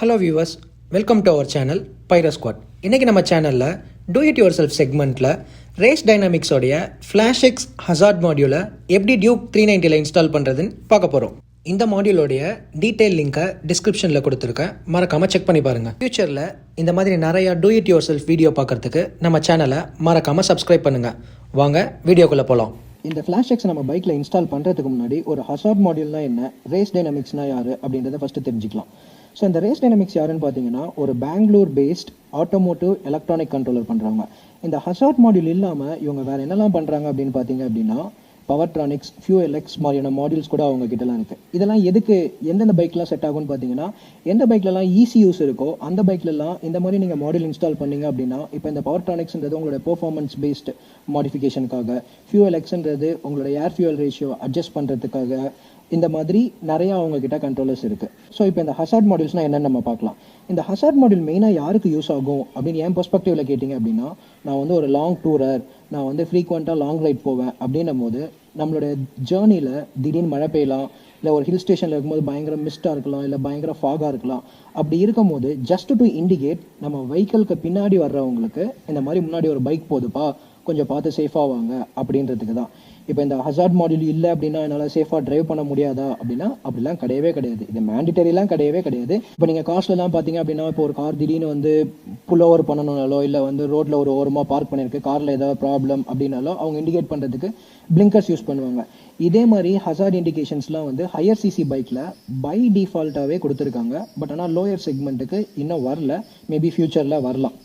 Hello viewers, welcome to our channel Pyro Squad. இன்றைக்கி நம்ம சேனலில் டூ இட் யுவர் செல்ஃப் செக்மெண்ட்டில் ரேஸ் டைனாமிக்ஸோடைய ஃப்ளாஷ்எக்ஸ் ஹசார்ட் மாடியூலை எப்படி டியூக் 390ல் இன்ஸ்டால் பண்ணுறதுன்னு பார்க்க போகிறோம். இந்த மாடியூலோடைய டீட்டெயில் லிங்க்கை டிஸ்கிரிப்ஷனில் கொடுத்துருக்கேன், மறக்காமல் செக் பண்ணி பாருங்கள். ஃப்யூச்சரில் இந்த மாதிரி நிறையா two it your self video பார்க்குறதுக்கு நம்ம சேனலை மறக்காமல் சப்ஸ்கிரைப் பண்ணுங்கள். வாங்க வீடியோக்குள்ளே போகலாம். இந்த ஃப்ளாஷ்எக்ஸ் நம்ம பைக்கில் இன்ஸ்டால் பண்ணுறதுக்கு முன்னாடி ஒரு ஹசார்ட் மாடியூல்னால் என்ன, ரேஸ் டைனாமிக்ஸ்னால் யார் அப்படின்றத ஃபஸ்ட்டு தெரிஞ்சுக்கலாம். ஸோ இந்த ரேஸ் டைனாமிக்ஸ் யாருன்னு பார்த்தீங்கன்னா ஒரு Bangalore based automotive electronic controller பண்ணுறாங்க. இந்த ஹசார்ட் மாடியூல் இல்லாமல் இவங்க வேறு என்னெல்லாம் பண்ணுறாங்க அப்படின்னு பார்த்தீங்க அப்படின்னா பவர்ட்ரானிக்ஸ், ஃபியூஎல்எக்ஸ் மாதிரியான மாடியூல்ஸ் கூட அவங்க கிட்டலாம் இருக்குது. இதெல்லாம் எதுக்கு, எந்தெந்த பைக்லாம் செட் ஆகும்னு பார்த்தீங்கன்னா எந்த பைக்லலாம் யூஸ் இருக்கோ அந்த பைக்லலாம் இந்த மாதிரி நீங்கள் மாடியூல் இன்ஸ்டால் பண்ணிங்க அப்படின்னா, இப்போ இந்த பவர்ட்ரானிக்ஸ்ன்றது உங்களோட பெர்ஃபார்மன்ஸ் பேஸ்ட் மாடிஃபிகேஷனுக்காக, ஃபியூஎல்எக்ஸ்ன்றது உங்களோட ஏர் ஃபியூல் ரேஷியோ அட்ஜஸ்ட் பண்ணுறதுக்காக, இந்த மாதிரி நிறையா அவங்கக்கிட்ட கண்ட்ரோலர்ஸ் இருக்குது. ஸோ இப்போ இந்த ஹசார்ட் மாடியூல்ஸ்னால் என்னென்னு நம்ம பார்க்கலாம். இந்த ஹசார்ட் மாடியூல் மெயினாக யாருக்கு யூஸ் ஆகும் அப்படின்னு என் பெர்ஸ்பெக்டிவில் கேட்டிங்க அப்படின்னா, நான் வந்து ஒரு லாங் டூரர், நான் வந்து ஃப்ரீக்வெண்ட்டாக லாங் ரைட் போவேன் அப்படின்னும் போது நம்மளோட ஜேர்னியில் திடீர்னு மழை பெய்யலாம், இல்லை ஒரு ஹில் ஸ்டேஷனில் இருக்கும்போது பயங்கர மிஸ்ட்டாக இருக்கலாம், இல்லை பயங்கர ஃபாகாக இருக்கலாம். அப்படி இருக்கும் போது ஜஸ்ட் டு இண்டிகேட் நம்ம வெஹிக்கிளுக்கு பின்னாடி வர்றவங்களுக்கு இந்த மாதிரி முன்னாடி ஒரு பைக் போகுதுப்பா, கொஞ்சம் பார்த்து சேஃபாக வாங்க அப்படின்றதுக்கு தான். இப்போ இந்த ஹசார்ட் மாடியூல் இல்லை அப்படின்னா என்னால் சேஃபாக ட்ரைவ் பண்ண முடியாதா அப்படின்னா அப்படிலாம் கிடையவே கிடையாது. இது மேண்டிட்டரிலாம் கிடையவே கிடையாது. இப்போ நீங்கள் காஸ்ட்லலாம் பார்த்தீங்க அப்படின்னா, இப்போ ஒரு கார் திடீர்னு வந்து புல் ஓவர் பண்ணணும்னாலோ, இல்லை வந்து ரோட்டில் ஒரு ஓரமாக பார்க் பண்ணியிருக்கு, காரில் ஏதாவது ப்ராப்ளம் அப்படின்னாலோ அவங்க இண்டிகேட் பண்ணுறதுக்கு பிளிங்கர்ஸ் யூஸ் பண்ணுவாங்க. இதே மாதிரி ஹசார்ட் இண்டிகேஷன்ஸ்லாம் வந்து ஹையர் சிசி பைக்கில் பை டிஃபால்ட்டாகவே கொடுத்துருக்காங்க. பட் ஆனால் லோயர் செக்மெண்ட்டுக்கு இன்னும் வரல, மேபி ஃப்யூச்சரில் வரலாம்.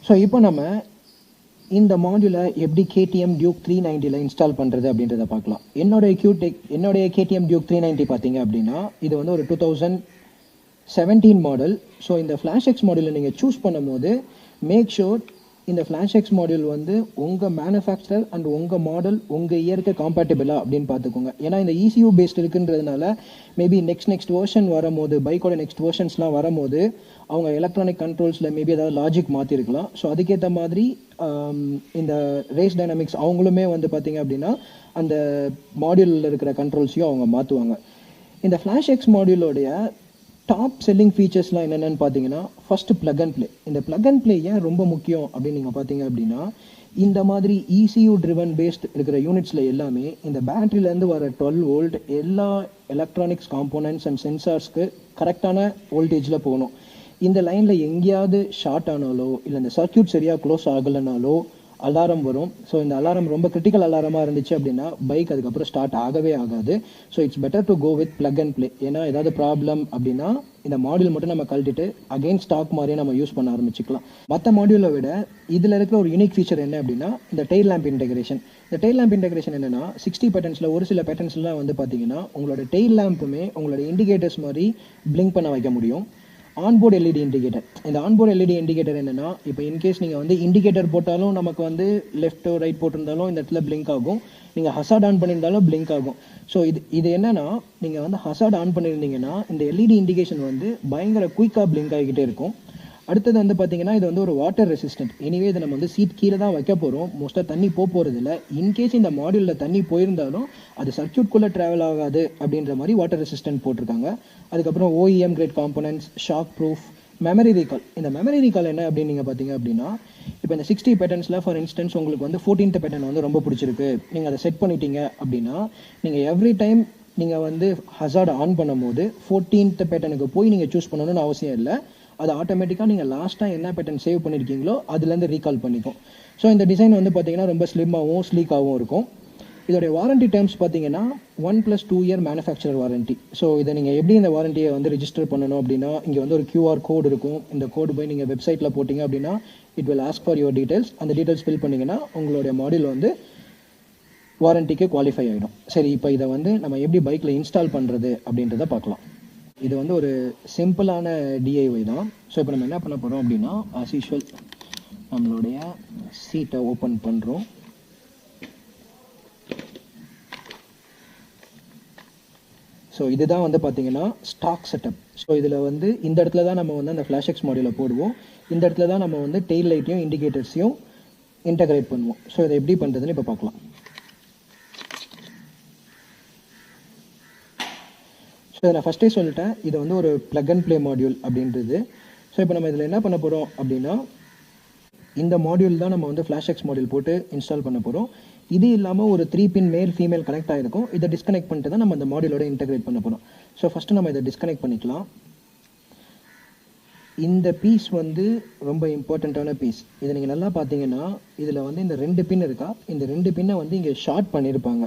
ஸோ இப்போ நம்ம இந்த மாடியூலை எப்படி KTM டியூக் 390ல் இன்ஸ்டால் பண்ணுறது அப்படின்றத பார்க்கலாம். என்னுடைய KTM டியூக் 390 பார்த்தீங்க அப்படின்னா இது வந்து ஒரு 2017 மாடல். ஸோ இந்த ஃப்ளாஷ்எக்ஸ் மாடியூலை நீங்கள் சூஸ் பண்ணும் போது மேக் ஷூர் இந்த ஃப்ளாஷ்எக்ஸ் மாடியூல் வந்து உங்கள் மேனுஃபேக்சரர் அண்ட் உங்கள் மாடல் உங்கள் இயருக்கு காம்பேட்டபிளா அப்படின்னு பார்த்துக்கோங்க. ஏன்னா இந்த ECU பேஸ்ட் இருக்குன்றதுனால மேபி நெக்ஸ்ட் வேர்ஷன் வரும்போது, பைக்கோட நெக்ஸ்ட் வேர்ஷன்ஸ்லாம் வரும்போது அவங்க எலக்ட்ரானிக் கண்ட்ரோல்ஸில் மேபி ஏதாவது லாஜிக் மாற்றிருக்கலாம். ஸோ அதுக்கேற்ற மாதிரி இந்த ரேஸ் டைனாமிக்ஸ் அவங்களுமே வந்து பார்த்திங்க அப்படின்னா அந்த மாடியூலில் இருக்கிற கண்ட்ரோல்ஸையும் அவங்க மாற்றுவாங்க. இந்த ஃப்ளாஷ்எக்ஸ் மாடியூலோடைய டாப் செல்லிங் ஃபீச்சர்ஸ்லாம் என்னென்னு பார்த்தீங்கன்னா, ஃபஸ்ட்டு ப்ளக் அண்ட் ப்ளே. இந்த ப்ளக் அண்ட் ப்ளே ஏன் ரொம்ப முக்கியம் அப்படின்னு நீங்கள் பார்த்தீங்க அப்படின்னா, இந்த மாதிரி ECU ட்ரிவன் பேஸ்ட் இருக்கிற யூனிட்ஸில் எல்லாமே இந்த பேட்டரியிலேருந்து வர 12 வோல்ட் எல்லா எலக்ட்ரானிக்ஸ் காம்போனன்ட்ஸ் அண்ட் சென்சார்ஸ்க்கு கரெக்டான வோல்டேஜில் போகணும். இந்த லைனில் எங்கேயாவது ஷார்ட் ஆனாலோ, இல்லை இந்த சர்க்கியூட் சரியாக க்ளோஸ் ஆகலைனாலோ அலாரம் வரும். ஸோ இந்த அலாரம் ரொம்ப கிரிட்டிக்கல் அலாரமாக இருந்துச்சு அப்படின்னா பைக் அதுக்கப்புறம் ஸ்டார்ட் ஆகவே ஆகாது. So it's better to go with plug and play. ஏன்னா ஏதாவது ப்ராப்ளம் அப்படின்னா இந்த மாடியூல் மட்டும் நம்ம கழட்டிட்டு அகெயின் ஸ்டாக் மாதிரியே நம்ம யூஸ் பண்ண ஆரம்பிச்சிக்கலாம். மற்ற மாடியூலை விட இதில் இருக்கிற ஒரு யூனிக் ஃபீச்சர் என்ன அப்படின்னா இந்த டெயில் லேம்ப் இன்டெகிரேஷன். இந்த டெயில் லேம்ப் இன்டெகிரேஷன் என்னென்னா 60 பேட்டர்ன்ஸில் ஒரு சில பேட்டர்ன்ஸ்லாம் வந்து பார்த்தீங்கன்னா உங்களோட டெயில் லேம்புமே உங்களோட இண்டிகேட்டர்ஸ் மாதிரி பிளிங்க் பண்ண வைக்க முடியும். Onboard LED indicator. இந்த ஆன்போர்டு LED இண்டிகேட்டர் என்னென்னா, இப்போ இன்கேஸ் நீங்கள் வந்து இண்டிகேட்டர் போட்டாலும் நமக்கு வந்து லெஃப்ட் ரைட் போட்டிருந்தாலும் இந்த இடத்துல பிளிங்க் ஆகும், நீங்கள் ஹசார்ட் ஆன் பண்ணியிருந்தாலும் பிளிங்க் ஆகும். ஸோ இது என்னென்னா, நீங்கள் வந்து ஹசார்ட் ஆன் பண்ணியிருந்தீங்கன்னா இந்த LED இண்டிகேஷன் வந்து பயங்கர குயிக்காக பிளிங்க் ஆகிக்கிட்டே இருக்கும். அடுத்தது வந்து பார்த்தீங்கன்னா இது வந்து ஒரு வாட்டர் ரெசிஸ்டன்ட். எனிவே இதை நம்ம வந்து சீட் கீழே தான் வைக்க போகிறோம், மோஸ்ட்டாக தண்ணி போகிறது இல்லை. இன்கேஸ் இந்த மாடியூலில் தண்ணி போயிருந்தாலும் அது சர்க்கியூட்குள்ளே ட்ராவல் ஆகாது அப்படின்ற மாதிரி வாட்டர் ரெசிஸ்டன்ட் போட்டிருக்காங்க. அதுக்கப்புறம் OEM grade components, shock proof, memory recall. இந்த மெமரி ரீகால் என்ன அப்படின்னு நீங்கள் பார்த்தீங்க அப்படின்னா, இப்போ இந்த 60 பேட்டர்ன்ஸில் ஃபார் இன்ஸ்டன்ஸ் உங்களுக்கு வந்து 14th பேட்டர்ன் வந்து ரொம்ப பிடிச்சிருக்கு, நீங்கள் அதை செட் பண்ணிட்டீங்க அப்படின்னா நீங்கள் எவ்ரி டைம் நீங்கள் வந்து ஹசார்ட் ஆன் பண்ணும்போது 14th பேட்டர்னுக்கு போய் நீங்கள் சூஸ் பண்ணணும்னு அவசியம் இல்லை. அது ஆட்டோமேட்டிக்காக நீங்கள் லாஸ்ட்டாக என்ன பேட்டர்ன் சேவ் பண்ணியிருக்கீங்களோ அதுலேருந்து ரீகால் பண்ணிக்கும். ஸோ இந்த டிசைன் வந்து பார்த்தீங்கன்னா ரொம்ப ஸ்லிம்மாகவும் ஸ்லீக்காகவும் இருக்கும். இதோடைய வாரண்டி டேர்ம்ஸ் பார்த்தீங்கன்னா 1+2 இயர் மேனுஃபேக்சரர் வாரண்டி. ஸோ இதை நீங்கள் எப்படி இந்த வாரண்டியை வந்து ரிஜிஸ்டர் பண்ணணும் அப்படின்னா, இங்கே வந்து ஒரு QR கோடு இருக்கும். இந்த கோடு போய் நீங்கள் வெப்சைட்டில் போட்டிங்க அப்படின்னா it will ask for your details. அந்த டீட்டெயில்ஸ் ஃபில் பண்ணிங்கன்னா உங்களுடைய மாடியூல் வந்து வாரண்டிக்கு குவாலிஃபை ஆகிடும். சரி, இப்போ இதை வந்து நம்ம எப்படி பைக்கில் இன்ஸ்டால் பண்ணுறது அப்படின்றத பார்க்கலாம். இது வந்து ஒரு சிம்பிளான DIY தான். ஸோ இப்போ நம்ம என்ன பண்ண போகிறோம் அப்படின்னா, ஆஸ் யூஷுவல் நம்மளுடைய சீட்டை ஓப்பன் பண்ணுறோம். ஸோ இதுதான் வந்து பார்த்தீங்கன்னா ஸ்டாக் செட்டப். ஸோ இதில் வந்து இந்த இடத்துல தான் நம்ம வந்து அந்த ஃப்ளாஷ்எக்ஸ் மாடியூலை போடுவோம். இந்த இடத்துல தான் நம்ம வந்து டெயில் லைட்டையும் இண்டிகேட்டர்ஸையும் இன்டகிரேட் பண்ணுவோம். ஸோ இதை எப்படி பண்ணுறதுன்னு இப்போ பார்க்கலாம். ஸோ இதை நான் ஃபஸ்ட்டே சொல்லிட்டேன், இது வந்து ஒரு ப்ளக் அண்ட் ப்ளே மாடியூல் அப்படின்றது. ஸோ இப்போ நம்ம இதில் என்ன பண்ண போகிறோம் அப்படின்னா, இந்த மாடியூல் தான் நம்ம வந்து ஃப்ளாஷ்எக்ஸ் மாடியூல் போட்டு இன்ஸ்டால் பண்ண போகிறோம். இது இல்லாமல் ஒரு 3 பின் மேல் ஃபீமேல் கனெக்ட் ஆகிருக்கும். இதை டிஸ்கனெக்ட் பண்ணிட்டு தான் நம்ம அந்த மாடியூலோட இன்டெகிரேட் பண்ண போகிறோம். ஸோ ஃபஸ்ட்டு நம்ம இதை டிஸ்கனெக்ட் பண்ணிக்கலாம். இந்த பீஸ் வந்து ரொம்ப இம்பார்ட்டண்ட்டான பீஸ். இதை நீங்கள் நல்லா பார்த்தீங்கன்னா இதில் வந்து இந்த 2 பின் இருக்கா, இந்த 2 பின்னை வந்து இங்கே ஷார்ட் பண்ணியிருப்பாங்க.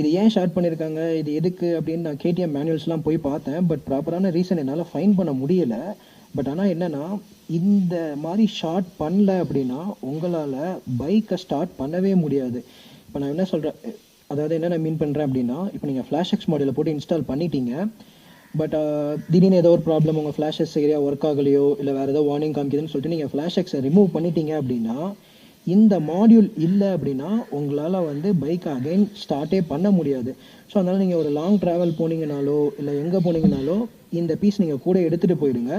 இது ஏன் ஷார்ட் பண்ணியிருக்காங்க, இது எதுக்கு அப்படின்னு நான் கேடிஎம் மேனுவல்ஸ்லாம் போய் பார்த்தேன். பட் ப்ராப்பரான ரீசன் என்னால் ஃபைன் பண்ண முடியலை. பட் ஆனால் என்னென்னா, இந்த மாதிரி ஷார்ட் பண்ணல அப்படின்னா உங்களால் பைக்கை ஸ்டார்ட் பண்ணவே முடியாது. இப்போ நான் என்ன சொல்கிறேன், அதாவது என்ன நான் மீன் பண்ணுறேன் அப்படின்னா, இப்போ நீங்கள் ஃப்ளாஷ்எக்ஸ் மாடியூலை போட்டு இன்ஸ்டால் பண்ணிட்டீங்க. பட் திடீர்னு ஏதோ ஒரு ப்ராப்ளம், உங்கள் ஃப்ளாஷஸ் சரியாக ஒர்க் ஆகலையோ இல்லை வேறு ஏதோ வார்னிங் காமிக்குதுன்னு சொல்லிட்டு நீங்கள் ஃப்ளாஷ்எக்ஸை ரிமூவ் பண்ணிட்டீங்க அப்படின்னா, இந்த மாடியூல் இல்லை அப்படின்னா உங்களால் வந்து பைக்கை அகைன் ஸ்டார்ட்டே பண்ண முடியாது. ஸோ அதனால் நீங்கள் ஒரு லாங் ட்ராவல் போனீங்கனாலோ இல்லை எங்கே போனீங்கனாலோ இந்த பீஸ் நீங்கள் கூட எடுத்துகிட்டு போயிடுங்க.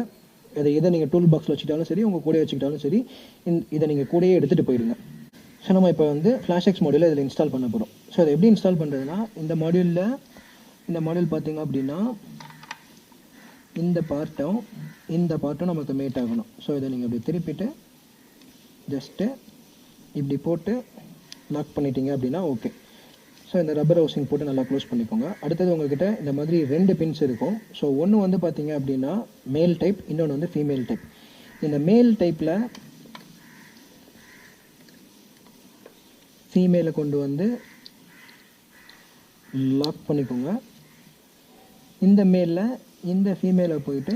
இதை நீங்கள் டூல் பாக்ஸில் வச்சுக்கிட்டாலும் சரி, உங்கள் கூட வச்சுக்கிட்டாலும் சரி, இதை நீங்கள் கூடயே எடுத்துகிட்டு போயிடுங்க. ஸோ நம்ம இப்போ வந்து ஃப்ளாஷ்எக்ஸ் மாடியூலை இதில் இன்ஸ்டால் பண்ண போகிறோம். ஸோ அதை எப்படி இன்ஸ்டால் பண்ணுறதுன்னா, இந்த மாடியூல் பார்த்தீங்க அப்படின்னா இந்த பார்ட்டும் நமக்கு மேட் ஆகணும். ஸோ இதை நீங்கள் இப்படி திருப்பிட்டு ஜஸ்ட்டு இப்படி போட்டு லாக் பண்ணிட்டீங்க அப்படின்னா ஓகே. ஸோ இந்த ரப்பர் ஹவுசிங் போட்டு நல்லா க்ளோஸ் பண்ணிக்கோங்க. அடுத்தது உங்கள்கிட்ட இந்த மாதிரி 2 பின்ஸ் இருக்கும். ஸோ ஒன்று வந்து பார்த்தீங்க அப்படின்னா மேல் டைப், இன்னொன்று வந்து ஃபீமேல் டைப். இந்த மேல் டைப்பில் ஃபீமேலை கொண்டு வந்து லாக் பண்ணிக்கோங்க. இந்த மேலில் இந்த ஃபீமேலை போயிட்டு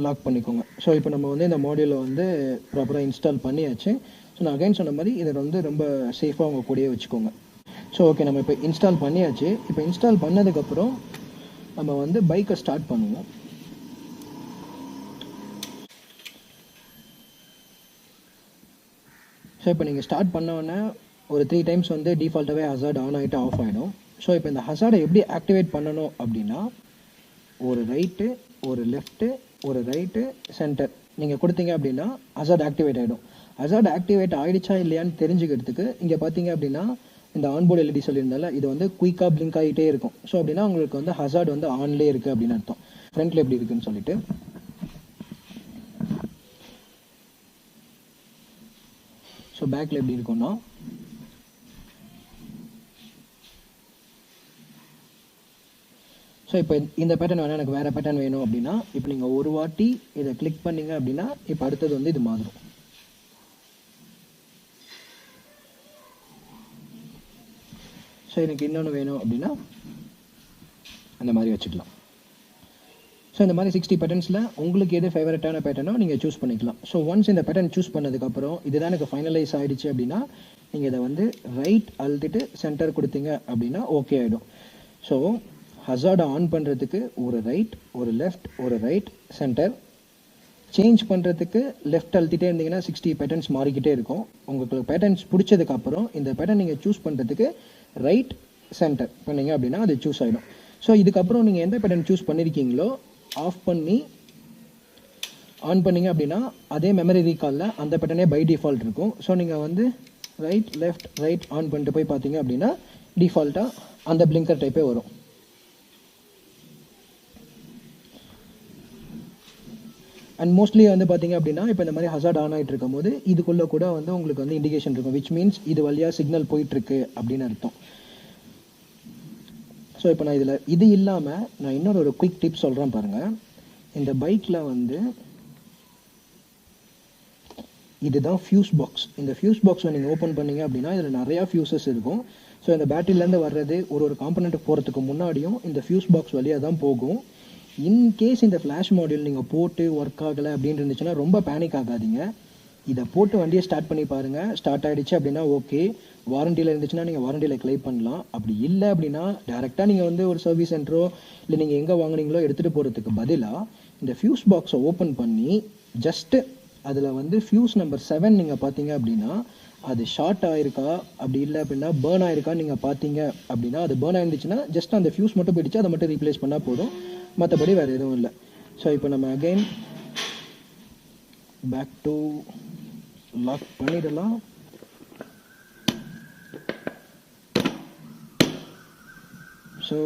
லாக் பண்ணிக்கோங்க. ஸோ இப்போ நம்ம வந்து இந்த மாடியூலை வந்து ப்ராப்பராக இன்ஸ்டால் பண்ணியாச்சு. ஸோ நான் அகைன் சொன்ன மாதிரி இதை வந்து ரொம்ப சேஃபாக உங்கள் கூடயே வச்சுக்கோங்க. ஸோ ஓகே, நம்ம இப்போ இன்ஸ்டால் பண்ணியாச்சு. இப்போ இன்ஸ்டால் பண்ணதுக்கப்புறம் நம்ம வந்து பைக்கை ஸ்டார்ட் பண்ணுவோம். ஸோ இப்போ நீங்கள் ஸ்டார்ட் பண்ணோன்னே ஒரு 3 டைம்ஸ் வந்து டிஃபால்ட்டாகவே ஹசார்ட் ஆன் ஆகிட்டு ஆஃப் ஆகிடும். ஸோ இப்போ இந்த ஹசார்டை எப்படி ஆக்டிவேட் பண்ணணும் அப்படின்னா, ஒரு ரைட்டு, ஒரு லெஃப்ட்டு, ஒரு ரைட்டு, சென்டர் நீங்கள் கொடுத்தீங்க அப்படின்னா ஹசார்ட் ஆக்டிவேட் ஆகிடும். ஹசார்ட் ஆக்டிவேட் ஆகிடுச்சா இல்லையான்னு தெரிஞ்சுக்கிறதுக்கு இங்கே பார்த்தீங்க அப்படின்னா இந்த ஆன்போர்டு எல்இடி சொல்லியிருந்தால இது வந்து குயிக்காக பிளிங்க் ஆகிட்டே இருக்கும். ஸோ அப்படின்னா உங்களுக்கு வந்து ஹசார்ட் வந்து ஆன்லேயே இருக்குது அப்படின்னு அர்த்தம். ஃப்ரண்ட்டில் எப்படி இருக்குன்னு சொல்லிட்டு ஸோ பேக்கில் எப்படி இருக்கும்னா, ஸோ இப்போ இந்த பேட்டர்ன் வேணால் எனக்கு வேறு பேட்டர்ன் வேணும் அப்படின்னா, இப்போ நீங்கள் ஒரு வாட்டி இதை கிளிக் பண்ணிங்க அப்படின்னா இப்போ அடுத்தது வந்து இது மாறும். ஸோ எனக்கு இன்னொன்று வேணும் அப்படின்னா அந்த மாதிரி வச்சுக்கலாம். ஸோ இந்த மாதிரி 60 பேட்டர்ன்ஸில் உங்களுக்கு எது ஃபேவரட்டான பேட்டர்னோ நீங்கள் சூஸ் பண்ணிக்கலாம். ஸோ ஒன்ஸ் இந்த பேட்டர்ன் சூஸ் பண்ணதுக்கப்புறம் இதுதான் எனக்கு ஃபைனலைஸ் ஆகிடுச்சு அப்படின்னா நீங்கள் இதை வந்து ரைட் அழுத்திட்டு சென்டர் கொடுத்தீங்க அப்படின்னா ஓகே ஆகிடும். ஸோ ஹசார்டை ஆன் பண்ணுறதுக்கு ஒரு ரைட், ஒரு லெஃப்ட், ஒரு ரைட், சென்டர். சேஞ்ச் பண்ணுறதுக்கு லெஃப்ட் அழுத்திட்டே இருந்தீங்கன்னா 60 பேட்டர்ன்ஸ் மாறிக்கிட்டே இருக்கும். உங்களுக்கு பேட்டர்ன்ஸ் பிடிச்சதுக்கப்புறம் இந்த பேட்டர்ன் நீங்கள் சூஸ் பண்ணுறதுக்கு ரைட், சென்டர் பண்ணிங்க அப்படின்னா அது சூஸ் ஆகிடும். ஸோ இதுக்கப்புறம் நீங்கள் எந்த பேட்டர்ன் சூஸ் பண்ணியிருக்கீங்களோ ஆஃப் பண்ணி ஆன் பண்ணிங்க அப்படின்னா அதே மெமரி ரீகாலில் அந்த பேட்டர்னே பை டிஃபால்ட் இருக்கும். ஸோ நீங்கள் வந்து ரைட், லெஃப்ட், ரைட் ஆன் பண்ணிட்டு போய் பார்த்தீங்க அப்படின்னா டிஃபால்ட்டாக அந்த பிளிங்கர் டைப்பே வரும். அண்ட் மோஸ்ட்லி வந்து பார்த்தீங்க அப்படின்னா இப்போ இந்த மாதிரி ஹசார்ட் ஆன் ஆகிட்டு இருக்கும் போது இதுக்குள்ளே கூட வந்து உங்களுக்கு வந்து இண்டிகேஷன் இருக்கும், விச் மீன்ஸ் இது வழியாக சிக்னல் போயிட்டுருக்கு அப்படின்னு அர்த்தம். ஸோ இப்போ நான் இதில் இது இல்லாமல் நான் இன்னொரு ஒரு குயிக் டிப் சொல்கிறேன் பாருங்கள். இந்த பைக்கில் வந்து இதுதான் ஃபியூஸ் பாக்ஸ். இந்த ஃபியூஸ் பாக்ஸை நீங்கள் ஓப்பன் பண்ணீங்க அப்படின்னா இதில் நிறையா ஃபியூசஸ் இருக்கும். ஸோ இந்த பேட்டரியிலேருந்து வர்றது ஒரு காம்பனண்ட்டுக்கு போகிறதுக்கு முன்னாடியும் இந்த ஃபியூஸ் பாக்ஸ் வழியாக தான் போகும். இன்கேஸ் இந்த ஃப்ளாஷ் மாடியூல் நீங்கள் போட்டு ஒர்க் ஆகலை அப்படின்னு இருந்துச்சுன்னா ரொம்ப பேனிக் ஆகாதீங்க. இதை போட்டு வண்டியை ஸ்டார்ட் பண்ணி பாருங்கள். ஸ்டார்ட் ஆகிடுச்சு அப்படின்னா ஓகே, வாரண்டியில் இருந்துச்சுன்னா நீங்கள் வாரண்டியில் கிளைம் பண்ணலாம். அப்படி இல்லை அப்படின்னா டேரெக்டாக நீங்கள் வந்து ஒரு சர்வீஸ் சென்டரோ இல்லை நீங்கள் எங்கே வாங்குனீங்களோ எடுத்துகிட்டு போகிறதுக்கு பதிலாக இந்த ஃபியூஸ் பாக்ஸை ஓப்பன் பண்ணி ஜஸ்ட்டு அதில் வந்து ஃபியூஸ் நம்பர் 7 நீங்கள் பார்த்தீங்க அப்படின்னா அது ஷார்ட் ஆகிருக்கா, அப்படி இல்லை அப்படின்னா பேர்ன் ஆகிருக்கான்னு நீங்கள் பார்த்தீங்க அப்படின்னா அது பேர்ன் ஆகிருந்துச்சுன்னா ஜஸ்ட் அந்த ஃபியூஸ் மட்டும் போயிடுச்சு, அதை மட்டும் ரீப்ளேஸ் பண்ணால் போதும், மற்றபடி வேறு எதுவும் இல்லை. ஸோ இப்போ நம்ம அகைன் பேக் டு லாக் பண்ணிடலாம். ஸோ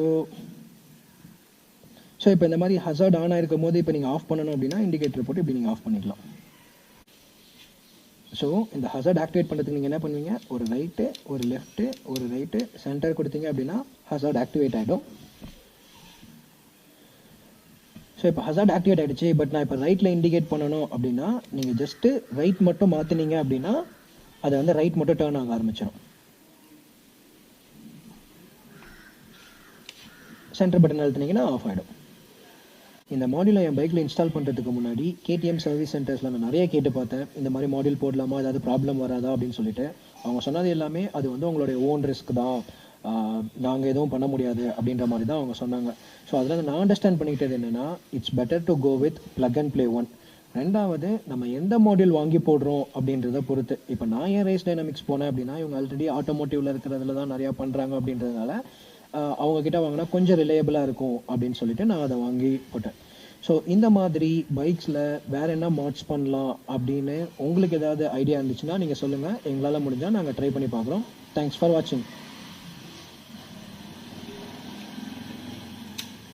இப்போ இந்த மாதிரி ஹசார்ட் ஆன் ஆகிருக்கும் போது இப்போ நீங்கள் ஆஃப் பண்ணணும் அப்படின்னா இண்டிகேட்டர் போட்டு இப்படி நீங்கள் ஆஃப் பண்ணிக்கலாம். ஸோ இந்த ஹசார்ட் ஆக்டிவேட் பண்ணுறதுக்கு நீங்கள் என்ன பண்ணுவீங்க, ஒரு ரைட்டு ஒரு லெஃப்ட்டு ஒரு ரைட்டு சென்டர் கொடுத்தீங்க அப்படின்னா ஹசார்ட் ஆக்டிவேட் ஆகிடும். ஸோ இப்போ ஹசார்ட் ஆக்டிவேட் ஆகிடுச்சு. பட் நான் இப்போ ரைட்டில் இண்டிகேட் பண்ணணும் அப்படின்னா நீங்கள் ஜஸ்ட்டு ரைட் மட்டும் மாற்றினீங்க அப்படின்னா அதை வந்து ரைட் மட்டும் டேர்ன் ஆக ஆரம்பிச்சிடும். சென்டர் பட்டன் அழுத்தினீங்கன்னா ஆஃப் ஆகிடும். இந்த மாடியூலை என் பைக்கில் இன்ஸ்டால் பண்ணுறதுக்கு முன்னாடி கேடிஎம் சர்வீஸ் சென்டர்ஸில் நான் நிறைய கேட்டு பார்த்தேன், இந்த மாதிரி மாடியூல் போடலாமா, ஏதாவது ப்ராப்ளம் வராதா அப்படின்னு சொல்லிட்டு. அவங்க சொன்னது எல்லாமே அது வந்து உங்களுடைய ஓன் ரிஸ்க் தான், நாங்கள் எதுவும் பண்ண முடியாது அப்படின்ற மாதிரி தான் அவங்க சொன்னாங்க. ஸோ அதில் நான் அண்டர்ஸ்டாண்ட் பண்ணிக்கிட்டது என்னென்னா, it's better to go with plug and play one. ரெண்டாவது, நம்ம எந்த மாடியூல் வாங்கி போடுறோம் அப்படின்றத பொறுத்து. இப்போ நான் ஏன் ரேஸ் டைனமிக்ஸ் போனேன் அப்படின்னா, இவங்க ஆல்ரெடி ஆட்டோமோட்டிவில் இருக்கிறதுல தான் நிறையா பண்ணுறாங்க அப்படின்றதுனால அவங்கக்கிட்ட வாங்கினா கொஞ்சம் ரிலையபிளாக இருக்கும் அப்படின்னு சொல்லிட்டு நான் அதை வாங்கி போட்டேன். ஸோ இந்த மாதிரி பைக்ஸில் வேறு என்ன மாட்ஸ் பண்ணலாம் அப்படின்னு உங்களுக்கு ஏதாவது ஐடியா இருந்துச்சுன்னா நீங்கள் சொல்லுங்கள். எங்களால் முடிஞ்சால் நாங்கள் ட்ரை பண்ணி பார்க்குறோம். தேங்க்ஸ் ஃபார் வாட்சிங்.